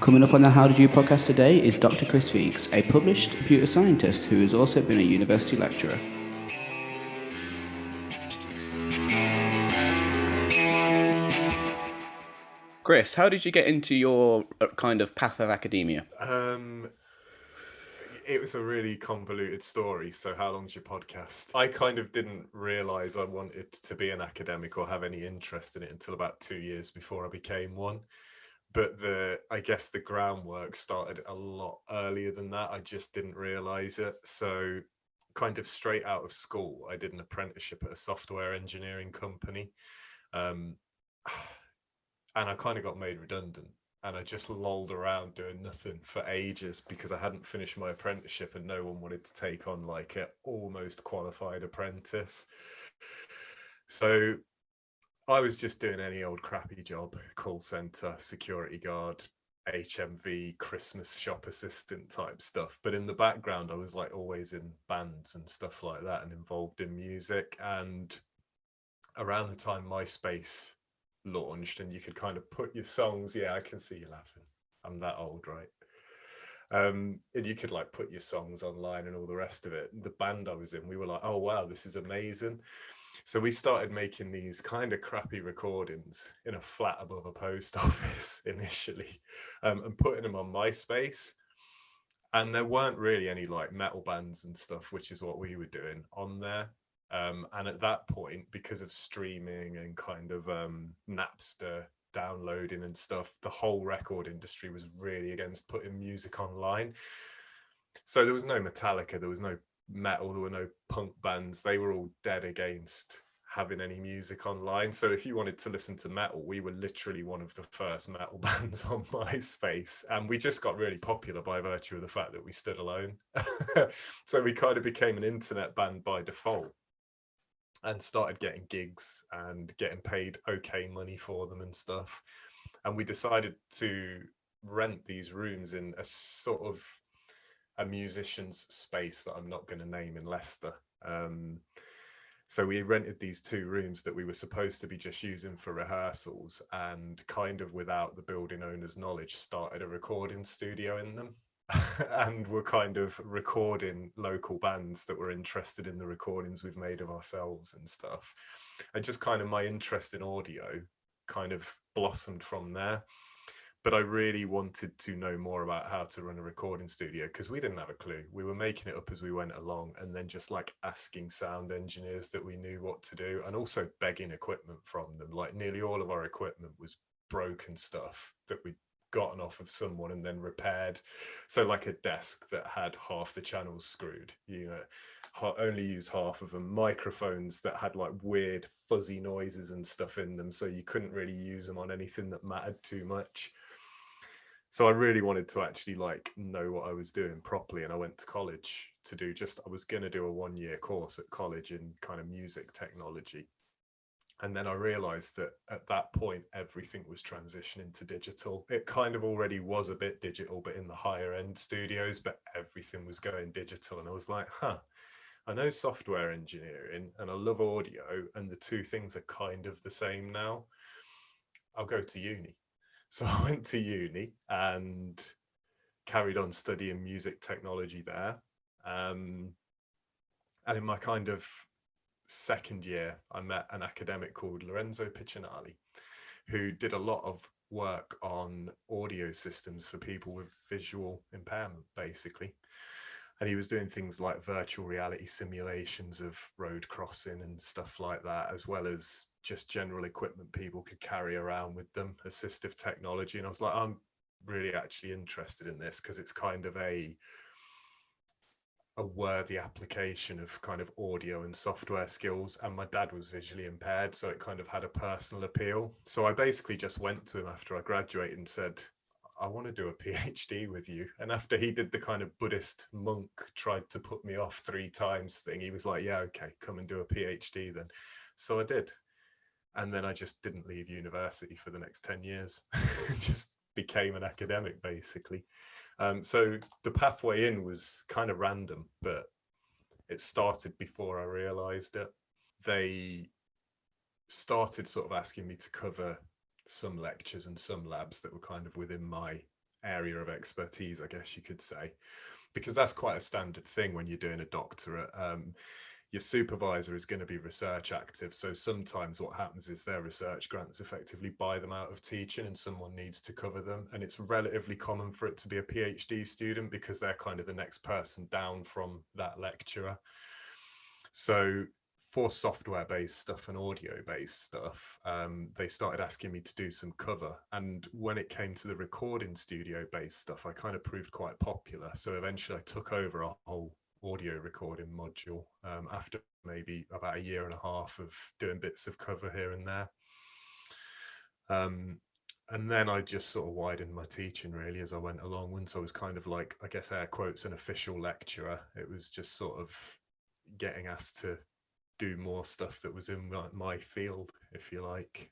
Coming up on the How Did You podcast today is Dr. Chris Feakes, a published computer scientist who has also been a university lecturer. Chris, how did you get into your kind of path of academia? It was a really convoluted story. So how long's your podcast? I kind of didn't realize I wanted to be an academic or have any interest in it until about 2 years before I became one. But I guess the groundwork started a lot earlier than that. I just didn't realize it. So kind of straight out of school, I did an apprenticeship at a software engineering company. Um, and I kind of got made redundant. And I just lolled around doing nothing for ages because I hadn't finished my apprenticeship and no one wanted to take on like an almost qualified apprentice. So I was just doing any old crappy job, call center, security guard, HMV, Christmas shop assistant type stuff. But in the background, I was like always in bands and stuff like that and involved in music. And around the time MySpace launched and you could kind of put your songs, yeah, I can see you laughing. I'm that old, right? And you could like put your songs online and all the rest of it. The band I was in, we were like, oh wow, this is amazing. So we started making these kind of crappy recordings in a flat above a post office initially, and putting them on MySpace. And there weren't really any like metal bands and stuff, which is what we were doing on there. And at that point, because of streaming and kind of Napster downloading and stuff, the whole record industry was really against putting music online. So there was no Metallica, there was no metal, there were no punk bands. They were all dead against having any music online. So if you wanted to listen to metal, we were literally one of the first metal bands on MySpace. And we just got really popular by virtue of the fact that we stood alone. So we kind of became an internet band by default and started getting gigs and getting paid okay money for them and stuff. And we decided to rent these rooms in a sort of a musician's space that I'm not going to name in Leicester. So we rented these 2 rooms that we were supposed to be just using for rehearsals, and kind of without the building owner's knowledge started a recording studio in them. And we're kind of recording local bands that were interested in the recordings we've made of ourselves and stuff. And just kind of my interest in audio kind of blossomed from there. But I really wanted to know more about how to run a recording studio because we didn't have a clue. We were making it up as we went along, and then just like asking sound engineers that we knew what to do, and also begging equipment from them. Like nearly all of our equipment was broken stuff that we'd gotten off of someone and then repaired. So like a desk that had half the channels screwed, only use half of them. Microphones that had like weird fuzzy noises and stuff in them, so you couldn't really use them on anything that mattered too much. So I really wanted to actually like know what I was doing properly, and I went to college to do I was going to do a 1-year course at college in kind of music technology. And then I realized that at that point, everything was transitioning to digital. It kind of already was a bit digital, but in the higher end studios, but everything was going digital. And I was like, I know software engineering and I love audio, and the two things are kind of the same now. I'll go to uni. So I went to uni and carried on studying music technology there. And in my kind of second year, I met an academic called Lorenzo, who did a lot of work on audio systems for people with visual impairment, basically. And he was doing things like virtual reality simulations of road crossing and stuff like that, as well as just general equipment people could carry around with them, assistive technology. And I was like, I'm really actually interested in this because it's kind of a worthy application of kind of audio and software skills. And my dad was visually impaired, so it kind of had a personal appeal. So I basically just went to him after I graduated and said, I want to do a PhD with you. And after he did the kind of Buddhist monk tried to put me off 3 times thing, he was like, yeah, okay, come and do a PhD then. So I did. And then I just didn't leave university for the next 10 years. Just became an academic, basically. So the pathway in was kind of random, but it started before I realized it. They started sort of asking me to cover some lectures and some labs that were kind of within my area of expertise, I guess you could say, because that's quite a standard thing when you're doing a doctorate. Your supervisor is going to be research active. So sometimes what happens is their research grants effectively buy them out of teaching and someone needs to cover them. And it's relatively common for it to be a PhD student because they're kind of the next person down from that lecturer. So for software-based stuff and audio-based stuff, they started asking me to do some cover. And when it came to the recording studio-based stuff, I kind of proved quite popular. So eventually I took over a whole audio recording module after maybe about a year and a half of doing bits of cover here and there. And then I just sort of widened my teaching really as I went along. Once I was kind of like, I guess, air quotes, an official lecturer, it was just sort of getting asked to do more stuff that was in my field, if you like.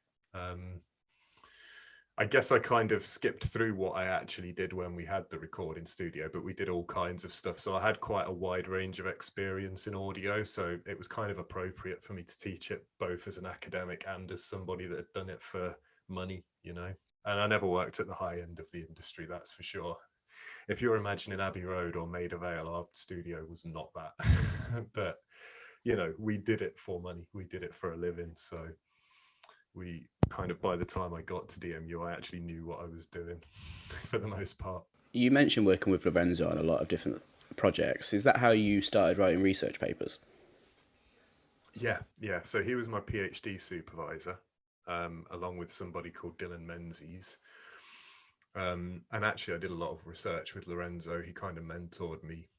I guess I kind of skipped through what I actually did when we had the recording studio, but we did all kinds of stuff. So I had quite a wide range of experience in audio. So it was kind of appropriate for me to teach it both as an academic and as somebody that had done it for money, you know. And I never worked at the high end of the industry, that's for sure. If you're imagining Abbey Road or Maida Vale, our studio was not that. But, you know, we did it for money. We did it for a living. So we kind of, by the time I got to DMU, I actually knew what I was doing for the most part. You mentioned working with Lorenzo on a lot of different projects. Is that how you started writing research papers? Yeah. So he was my PhD supervisor, along with somebody called Dylan Menzies. And actually, I did a lot of research with Lorenzo. He kind of mentored me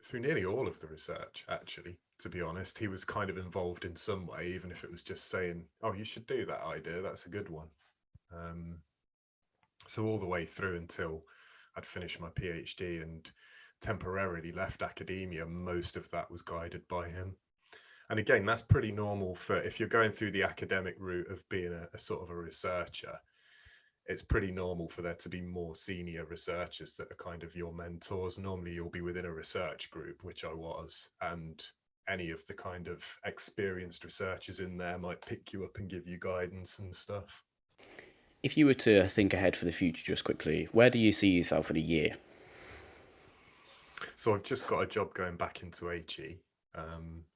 through nearly all of the research, actually, to be honest. He was kind of involved in some way, even if it was just saying, oh, you should do that idea, that's a good one. So all the way through until I'd finished my PhD and temporarily left academia, most of that was guided by him. And again, that's pretty normal for if you're going through the academic route of being a sort of a researcher. It's pretty normal for there to be more senior researchers that are kind of your mentors. Normally you'll be within a research group, which I was, and any of the kind of experienced researchers in there might pick you up and give you guidance and stuff. If you were to think ahead for the future just quickly, where do you see yourself in a year? So I've just got a job going back into HE.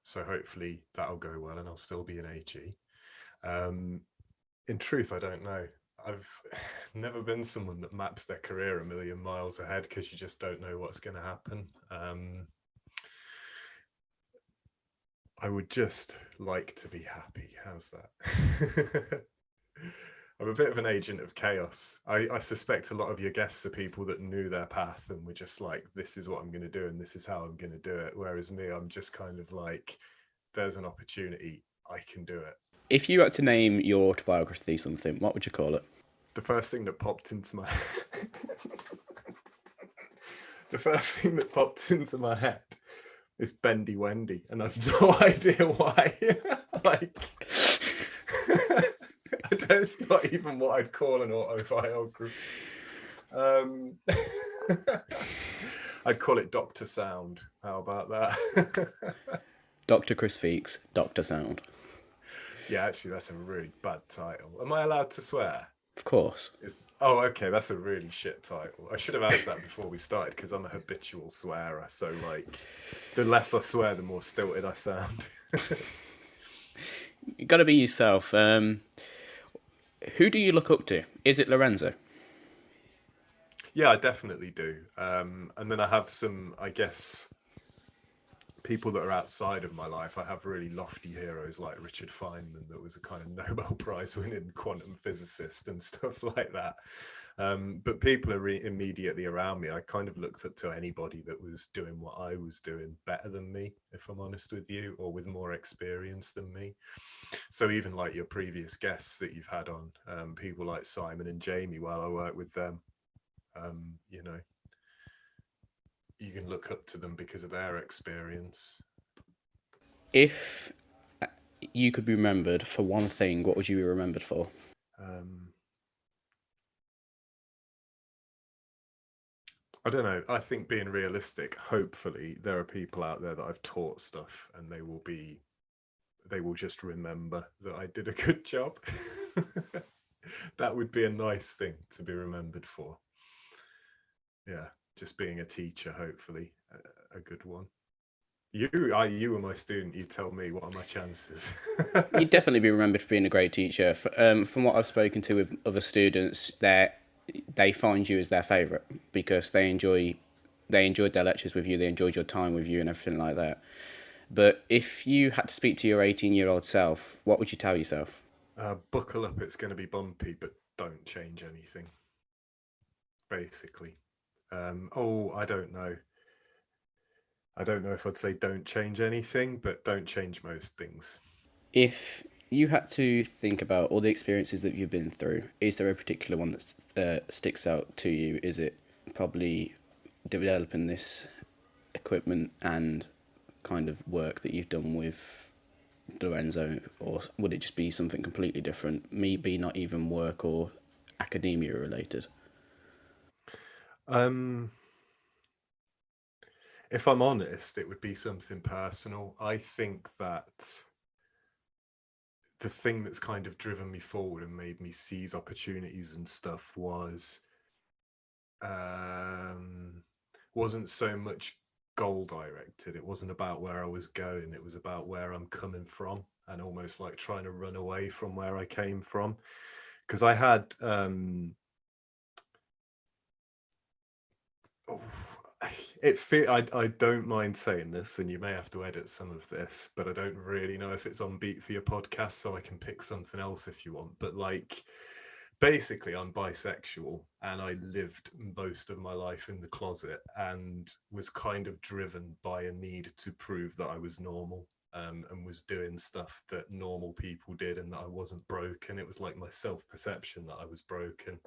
So hopefully that'll go well and I'll still be in HE. In truth, I don't know. I've never been someone that maps their career a million miles ahead because you just don't know what's going to happen. I would just like to be happy. How's that? I'm a bit of an agent of chaos. I suspect a lot of your guests are people that knew their path and were just like, this is what I'm going to do and this is how I'm going to do it. Whereas me, I'm just kind of like, there's an opportunity, I can do it. If you had to name your autobiography something, what would you call it? The first thing that popped into my the first thing that popped into my head is Bendy Wendy, and I've no idea why. Like, it's not even what I'd call an autobiography. I'd call it Dr. Sound. How about that? Dr. Chris Feakes, Dr. Sound. Yeah, actually, that's a really bad title. Am I allowed to swear? Of course. Oh, okay, that's a really shit title. I should have asked that before we started because I'm a habitual swearer. So, like, the less I swear, the more stilted I sound. You got to be yourself. Who do you look up to? Is it Lorenzo? Yeah, I definitely do. And then I have some, I guess, people that are outside of my life. I have really lofty heroes like Richard Feynman, that was a kind of Nobel Prize winning quantum physicist and stuff like that. But people are immediately around me. I kind of looked up to anybody that was doing what I was doing better than me, if I'm honest with you, or with more experience than me. So even like your previous guests that you've had on, people like Simon and Jamie, while I work with them, you know, you can look up to them because of their experience. If you could be remembered for one thing, what would you be remembered for? I don't know. I think being realistic, hopefully there are people out there that I've taught stuff and they will just remember that I did a good job. That would be a nice thing to be remembered for. Yeah, just being a teacher, hopefully, a good one. You were my student. You tell me, what are my chances? You'd definitely be remembered for being a great teacher. From what I've spoken to with other students, they find you as their favourite because they enjoyed their lectures with you, they enjoyed your time with you, and everything like that. But if you had to speak to your 18-year-old self, what would you tell yourself? Buckle up, it's going to be bumpy, but don't change anything. Basically, I don't know. I don't know if I'd say don't change anything, but don't change most things. If you had to think about all the experiences that you've been through, is there a particular one that sticks out to you? Is it probably developing this equipment and kind of work that you've done with Lorenzo, or would it just be something completely different? Maybe not even work or academia related. Um, if I'm honest, it would be something personal. I think that the thing that's kind of driven me forward and made me seize opportunities and stuff um, wasn't so much goal directed. It wasn't about where I was going. It was about where I'm coming from, and almost like trying to run away from where I came from. Because I had oh, I don't mind saying this, and you may have to edit some of this, but I don't really know if it's on beat for your podcast, so I can pick something else if you want. But like, basically, I'm bisexual, and I lived most of my life in the closet, and was kind of driven by a need to prove that I was normal. And was doing stuff that normal people did, and that I wasn't broken. It was like my self-perception that I was broken.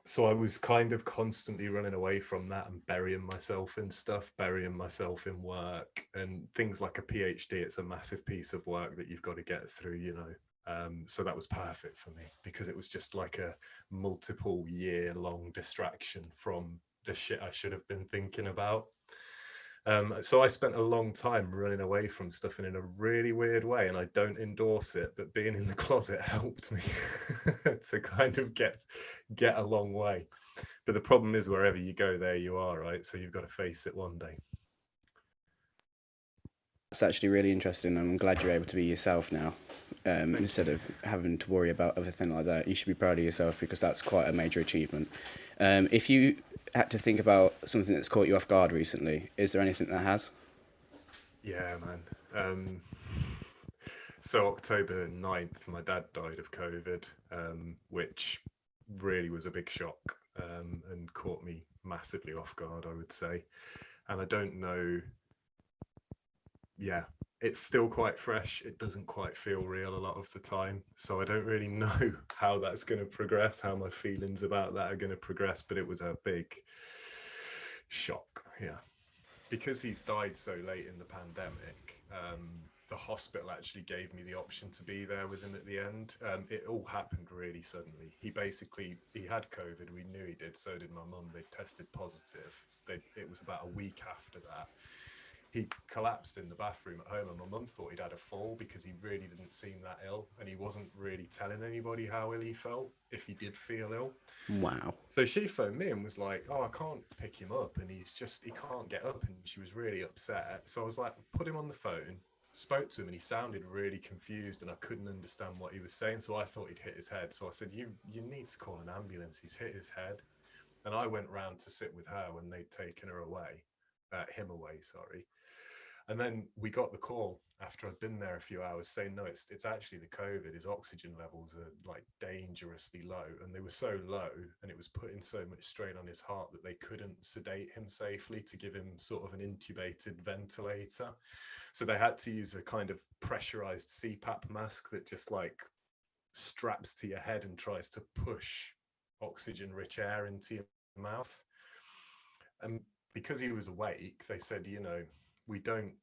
So I was kind of constantly running away from that and burying myself in stuff, burying myself in work and things like a PhD. It's a massive piece of work that you've got to get through, you know. So that was perfect for me because it was just like a multiple year long distraction from the shit I should have been thinking about. So I spent a long time running away from stuff in a really weird way, and I don't endorse it, but being in the closet helped me to kind of get a long way. But the problem is wherever you go, there you are, right? So you've got to face it one day. It's actually really interesting, and I'm glad you're able to be yourself now, instead You. of having to worry about everything like that. You should be proud of yourself because that's quite a major achievement. If you had to think about something that's caught you off guard recently, is there anything that has? Yeah, man. So October 9th, my dad died of COVID, which really was a big shock, and caught me massively off guard, I would say. And I don't know, yeah, it's still quite fresh. It doesn't quite feel real a lot of the time. So I don't really know how that's going to progress, how my feelings about that are going to progress, but it was a big shock. Yeah. Because he's died so late in the pandemic, the hospital actually gave me the option to be there with him at the end. It all happened really suddenly. He had COVID. We knew he did. So did my mum. They tested positive. It was about a week after that. He collapsed in the bathroom at home, and my mum thought he'd had a fall because he really didn't seem that ill, and he wasn't really telling anybody how ill he felt if he did feel ill. Wow. So she phoned me and was like, "Oh, I can't pick him up, and he can't get up," and she was really upset. So I was like, put him on the phone, spoke to him, and he sounded really confused, and I couldn't understand what he was saying. So I thought he'd hit his head. So I said, "You need to call an ambulance. He's hit his head." And I went round to sit with her when they'd taken her away, him away, sorry. And then we got the call after I'd been there a few hours saying, no, it's actually the COVID. His oxygen levels are like dangerously low. And they were so low, and it was putting so much strain on his heart that they couldn't sedate him safely to give him sort of an intubated ventilator. So they had to use a kind of pressurized CPAP mask that just like straps to your head and tries to push oxygen rich air into your mouth. And because he was awake, they said, we don't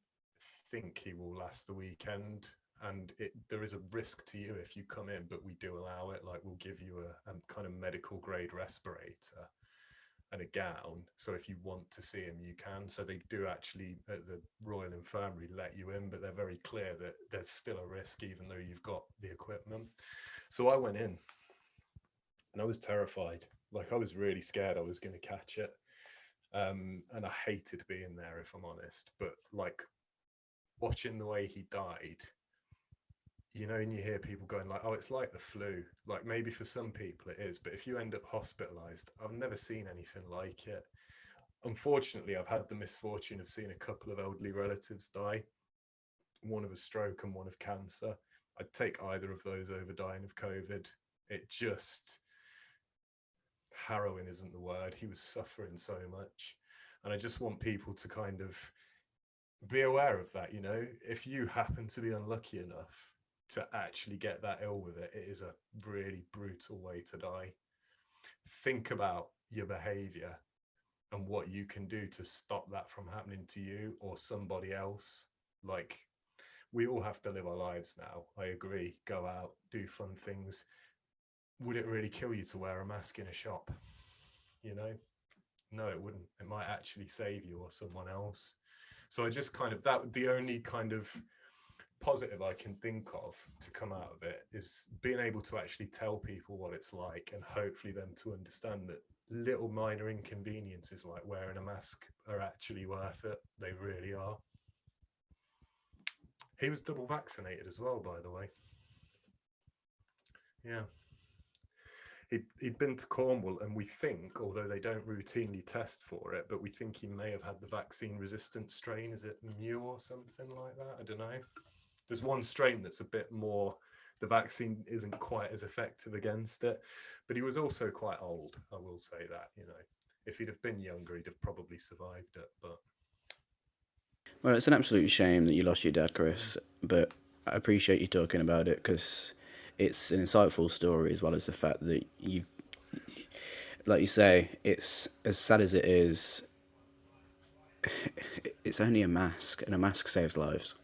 think he will last the weekend, and there is a risk to you if you come in, but we do allow it. Like, we'll give you a kind of medical grade respirator and a gown, so if you want to see him, you can. So they do actually at the Royal Infirmary let you in, but they're very clear that there's still a risk even though you've got the equipment. So I went in and I was terrified. Like, I was really scared I was going to catch it. And I hated being there, if I'm honest. But like, watching the way he died, you know, and you hear people going like, oh, it's like the flu. Like, maybe for some people it is, but if you end up hospitalized, I've never seen anything like it. Unfortunately, I've had the misfortune of seeing a couple of elderly relatives die, one of a stroke and one of cancer. I'd take either of those over dying of COVID. It just, harrowing isn't the word. He was suffering so much. And I just want people to kind of be aware of that. You know, if you happen to be unlucky enough to actually get that ill with it, it is a really brutal way to die. Think about your behavior and what you can do to stop that from happening to you or somebody else. Like, we all have to live our lives now. I agree. Go out, do fun things. Would it really kill you to wear a mask in a shop? You know, no, it wouldn't. It might actually save you or someone else. So I just kind of, that the only kind of positive I can think of to come out of it is being able to actually tell people what it's like, and hopefully them to understand that little minor inconveniences like wearing a mask are actually worth it. They really are. He was double vaccinated as well, by the way. Yeah. He'd been to Cornwall, and we think, although they don't routinely test for it, but we think he may have had the vaccine resistant strain. Is it Mu or something like that? I don't know. There's one strain that's a bit more, the vaccine isn't quite as effective against it, but he was also quite old. I will say that, you know, if he'd have been younger, he'd have probably survived it. But Well, it's an absolute shame that you lost your dad, Chris, but I appreciate you talking about it because it's an insightful story as well as the fact that you've, like you say, it's as sad as it is, it's only a mask, and a mask saves lives.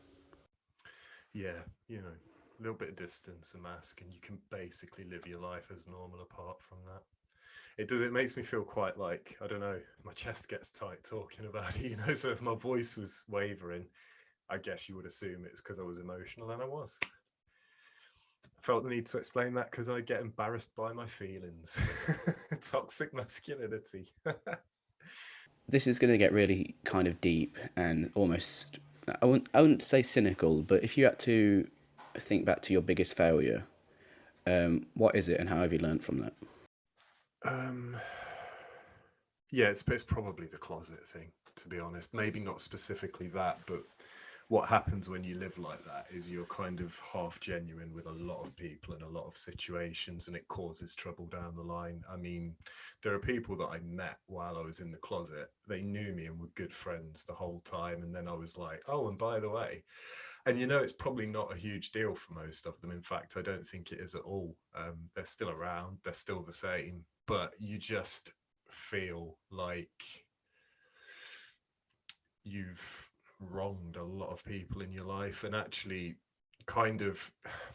yeah, you know, a little bit of distance, a mask, and you can basically live your life as normal apart from that. It makes me feel quite like, I don't know, my chest gets tight talking about it, you know. So if my voice was wavering, I guess you would assume it's because I was emotional, and I was. I felt the need to explain that because I get embarrassed by my feelings. Toxic masculinity. This is going to get really kind of deep and almost, I wouldn't say cynical, but if you had to think back to your biggest failure, what is it and how have you learned from that? um, yeah, it's probably the closet thing, to be honest. Maybe not specifically that, but what happens when you live like that is you're kind of half genuine with a lot of people in a lot of situations, and it causes trouble down the line. I mean, there are people that I met while I was in the closet. They knew me and were good friends the whole time, and then I was like, oh, and by the way, and you know, it's probably not a huge deal for most of them. In fact, I don't think it is at all. They're still around, they're still the same, but you just feel like you've wronged a lot of people in your life. And actually, kind of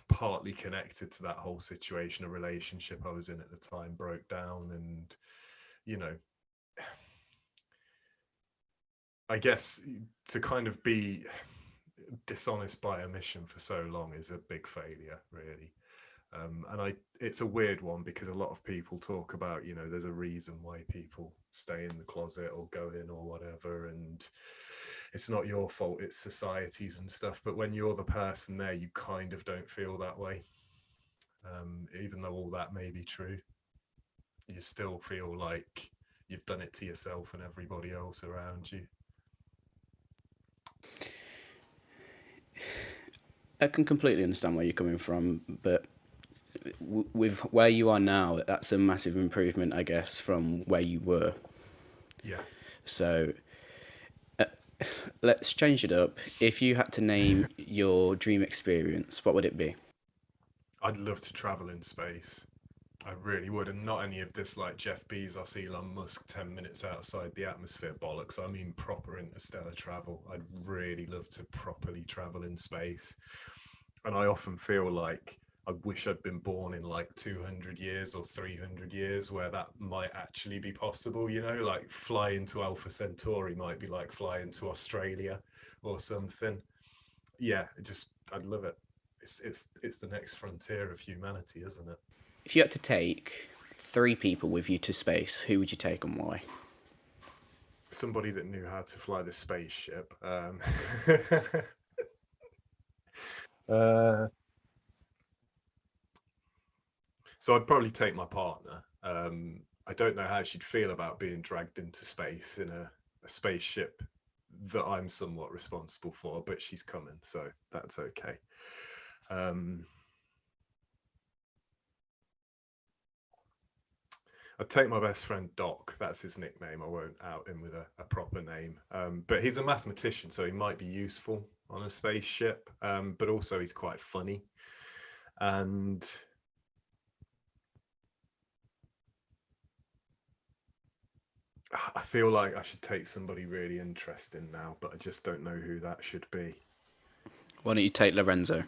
partly connected to that whole situation, a relationship I was in at the time broke down. And you know, I guess to kind of be dishonest by omission for so long is a big failure, really. And it's a weird one because a lot of people talk about, you know, there's a reason why people stay in the closet or go in or whatever, and it's not your fault, it's society's and stuff. But when you're the person there, you kind of don't feel that way. Even though all that may be true, you still feel like you've done it to yourself and everybody else around you. I can completely understand where you're coming from, but with where you are now, that's a massive improvement, I guess, from where you were. Yeah. So let's change it up. If you had to name your dream experience, what would it be? I'd love to travel in space. I really would, and not any of this like Jeff Bezos, Elon Musk, 10 minutes outside the atmosphere bollocks. I mean proper interstellar travel. I'd really love to properly travel in space, and I often feel like I wish I'd been born in like 200 years or 300 years where that might actually be possible. You know, like flying to Alpha Centauri might be like flying to Australia or something. Yeah, I'd love it. it's the next frontier of humanity, isn't it? If you had to take 3 people with you to space, who would you take and why? Somebody that knew how to fly the spaceship. So I'd probably take my partner. I don't know how she'd feel about being dragged into space in a spaceship that I'm somewhat responsible for, but she's coming, so that's okay. I'd take my best friend Doc. That's his nickname. I won't out him with a proper name. But he's a mathematician, so he might be useful on a spaceship. But also he's quite funny. And I feel like I should take somebody really interesting now, but I just don't know who that should be. Why don't you take Lorenzo?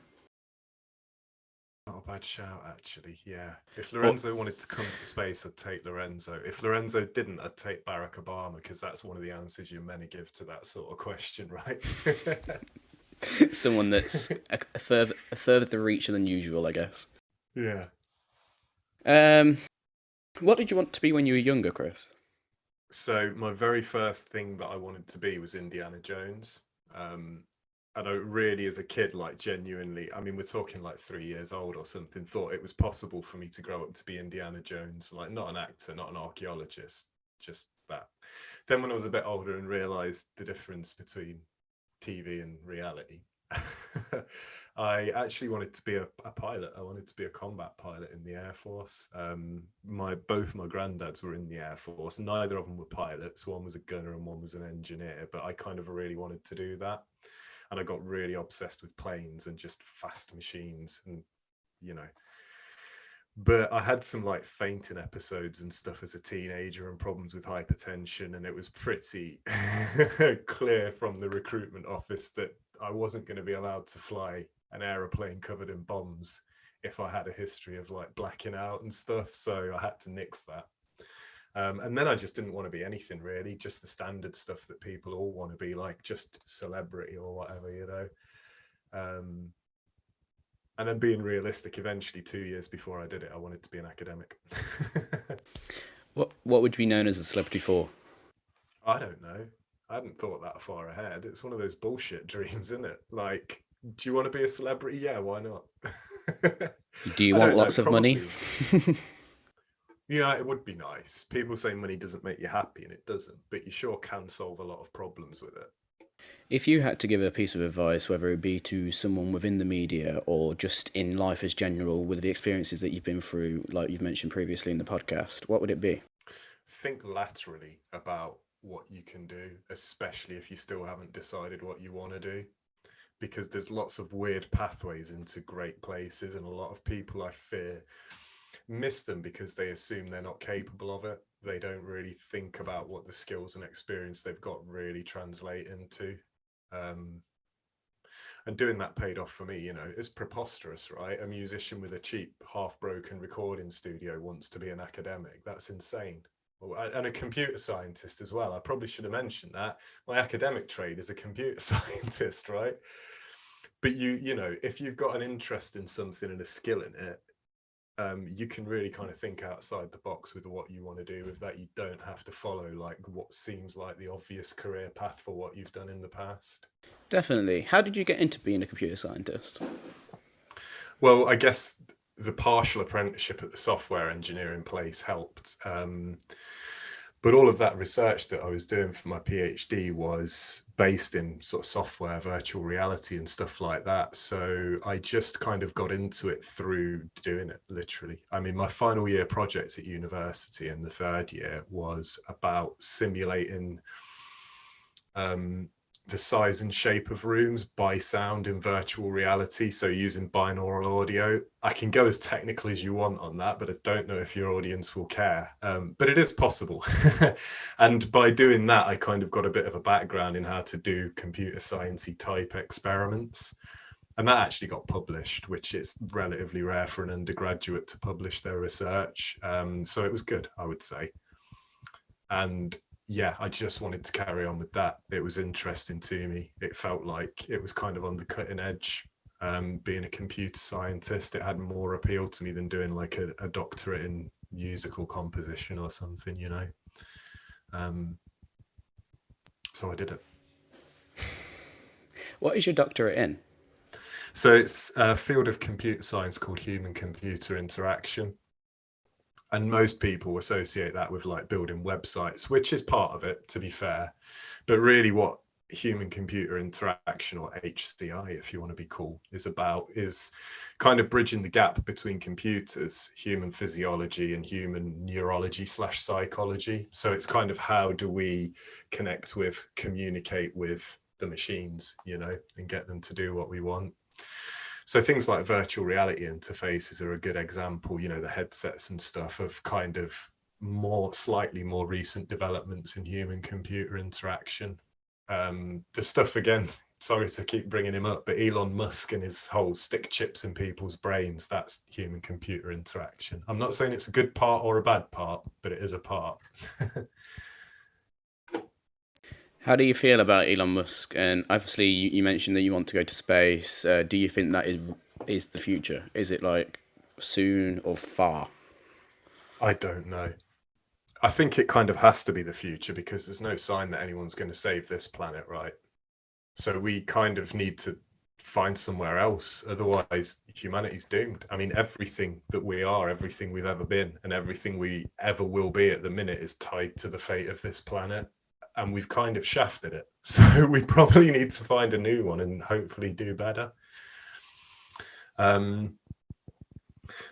Not a bad shout, actually. Yeah. If Lorenzo wanted to come to space, I'd take Lorenzo. If Lorenzo didn't, I'd take Barack Obama, because that's one of the answers you're meant to give to that sort of question, right? Someone that's a further reach than usual, I guess. Yeah. What did you want to be when you were younger, Chris? So my very first thing that I wanted to be was Indiana Jones. And I really, as a kid, like genuinely, I mean, we're talking like 3 years old or something, thought it was possible for me to grow up to be Indiana Jones, like not an actor, not an archaeologist, just that. Then when I was a bit older and realized the difference between TV and reality, I actually wanted to be a pilot. I wanted to be a combat pilot in the Air Force. Both my granddads were in the Air Force. Neither of them were pilots. One was a gunner and one was an engineer, but I kind of really wanted to do that. And I got really obsessed with planes and just fast machines and, you know. But I had some like fainting episodes and stuff as a teenager and problems with hypertension. And it was pretty clear from the recruitment office that I wasn't going to be allowed to fly an aeroplane covered in bombs if I had a history of like blacking out and stuff. So I had to nix that. And then I just didn't want to be anything really, just the standard stuff that people all want to be, like just celebrity or whatever, you know. And then being realistic, eventually 2 years before I did it, I wanted to be an academic. What would you be known as a celebrity for? I don't know. I hadn't thought that far ahead. It's one of those bullshit dreams, isn't it? Like, do you want to be a celebrity? Yeah, why not? Do you I want don't know, lots of money? Yeah, it would be nice. People say money doesn't make you happy, and it doesn't, but you sure can solve a lot of problems with it. If you had to give a piece of advice, whether it be to someone within the media or just in life as general, with the experiences that you've been through, like you've mentioned previously in the podcast, what would it be? Think laterally about what you can do, especially if you still haven't decided what you want to do, because there's lots of weird pathways into great places, and a lot of people, I fear, miss them because they assume they're not capable of it. They don't really think about what the skills and experience they've got really translate into. And doing that paid off for me. You know, it's preposterous, right? A musician with a cheap, half-broken recording studio wants to be an academic. That's insane. And a computer scientist as well. I probably should have mentioned that. My academic trade is a computer scientist, right? But you know, if you've got an interest in something and a skill in it, you can really kind of think outside the box with what you want to do with that. You don't have to follow like what seems like the obvious career path for what you've done in the past. Definitely. How did you get into being a computer scientist? Well, I guess the partial apprenticeship at the software engineering place helped. But all of that research that I was doing for my PhD was based in sort of software, virtual reality and stuff like that. So I just kind of got into it through doing it, literally. I mean, my final year project at university in the third year was about simulating the size and shape of rooms by sound in virtual reality. So using binaural audio. I can go as technical as you want on that, but I don't know if your audience will care. But it is possible. And by doing that, I kind of got a bit of a background in how to do computer sciencey type experiments. And that actually got published, which is relatively rare for an undergraduate to publish their research. So it was good, I would say. And yeah, I just wanted to carry on with that. It was interesting to me. It felt like it was kind of on the cutting edge. Being a computer scientist, it had more appeal to me than doing like a doctorate in musical composition or something, you know. So I did it. What is your doctorate in? So it's a field of computer science called human computer interaction. And most people associate that with like building websites, which is part of it, to be fair. But really what human computer interaction, or HCI if you want to be cool, is about is kind of bridging the gap between computers, human physiology, and human neurology / psychology. So it's kind of how do we connect with, communicate with the machines, you know, and get them to do what we want. So things like virtual reality interfaces are a good example, you know, the headsets and stuff of kind of slightly more recent developments in human computer interaction. The stuff, again, sorry to keep bringing him up, but Elon Musk and his whole stick chips in people's brains, that's human computer interaction. I'm not saying it's a good part or a bad part, but it is a part. How do you feel about Elon Musk? And obviously, you mentioned that you want to go to space. Do you think that is the future? Is it like soon or far? I don't know. I think it kind of has to be the future because there's no sign that anyone's going to save this planet, right? So we kind of need to find somewhere else. Otherwise, humanity's doomed. I mean, everything that we are, everything we've ever been, and everything we ever will be at the minute is tied to the fate of this planet. And we've kind of shafted it. So we probably need to find a new one and hopefully do better.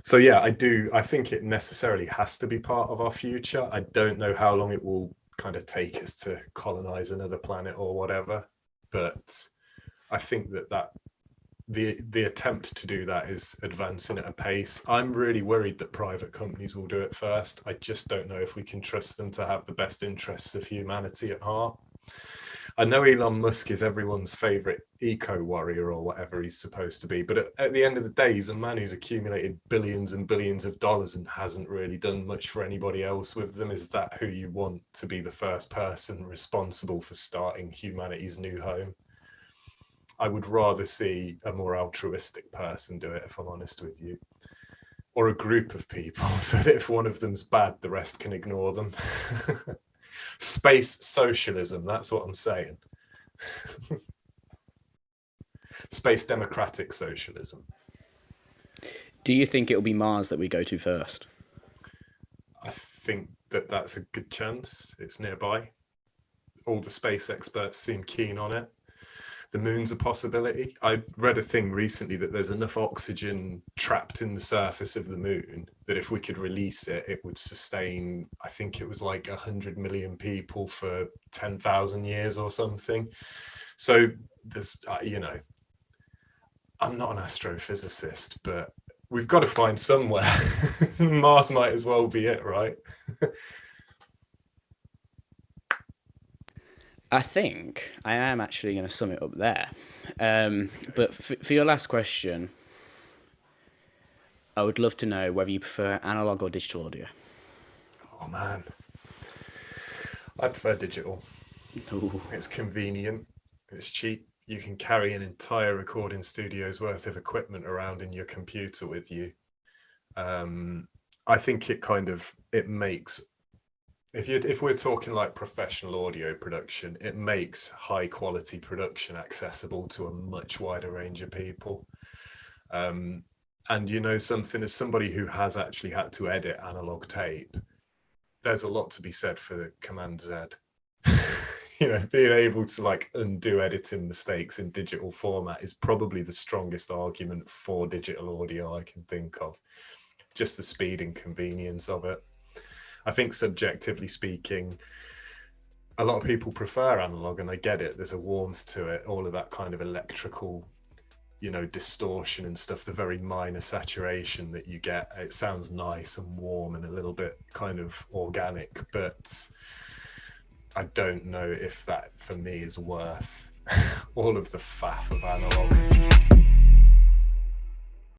So yeah, I think it necessarily has to be part of our future. I don't know how long it will kind of take us to colonize another planet or whatever, but I think that the attempt to do that is advancing at a pace. I'm really worried that private companies will do it first. I just don't know if we can trust them to have the best interests of humanity at heart. I know Elon Musk is everyone's favorite eco warrior or whatever he's supposed to be, but at the end of the day, he's a man who's accumulated billions and billions of dollars and hasn't really done much for anybody else with them. Is that who you want to be the first person responsible for starting humanity's new home? I would rather see a more altruistic person do it, if I'm honest with you, or a group of people, so that if one of them's bad, the rest can ignore them. Space socialism, that's what I'm saying. Space democratic socialism. Do you think it'll be Mars that we go to first? I think that's a good chance. It's nearby. All the space experts seem keen on it. The moon's a possibility. I read a thing recently that there's enough oxygen trapped in the surface of the moon that if we could release it, it would sustain, I think it was like 100 million people for 10,000 years or something. So there's, you know, I'm not an astrophysicist, but we've got to find somewhere. Mars might as well be it, right? I think I am actually going to sum it up there. But for your last question, I would love to know whether you prefer analog or digital audio. Oh man, I prefer digital. Ooh. It's convenient, it's cheap. You can carry an entire recording studio's worth of equipment around in your computer with you. I think it makes, if we're talking like professional audio production, it makes high quality production accessible to a much wider range of people. And you know something, as somebody who has actually had to edit analog tape, there's a lot to be said for the Command Z. You know, being able to like undo editing mistakes in digital format is probably the strongest argument for digital audio I can think of. Just the speed and convenience of it. I think subjectively speaking, a lot of people prefer analog, and I get it. There's a warmth to it, all of that kind of electrical, you know, distortion and stuff, the very minor saturation that you get. It sounds nice and warm and a little bit kind of organic, but I don't know if that for me is worth all of the faff of analog.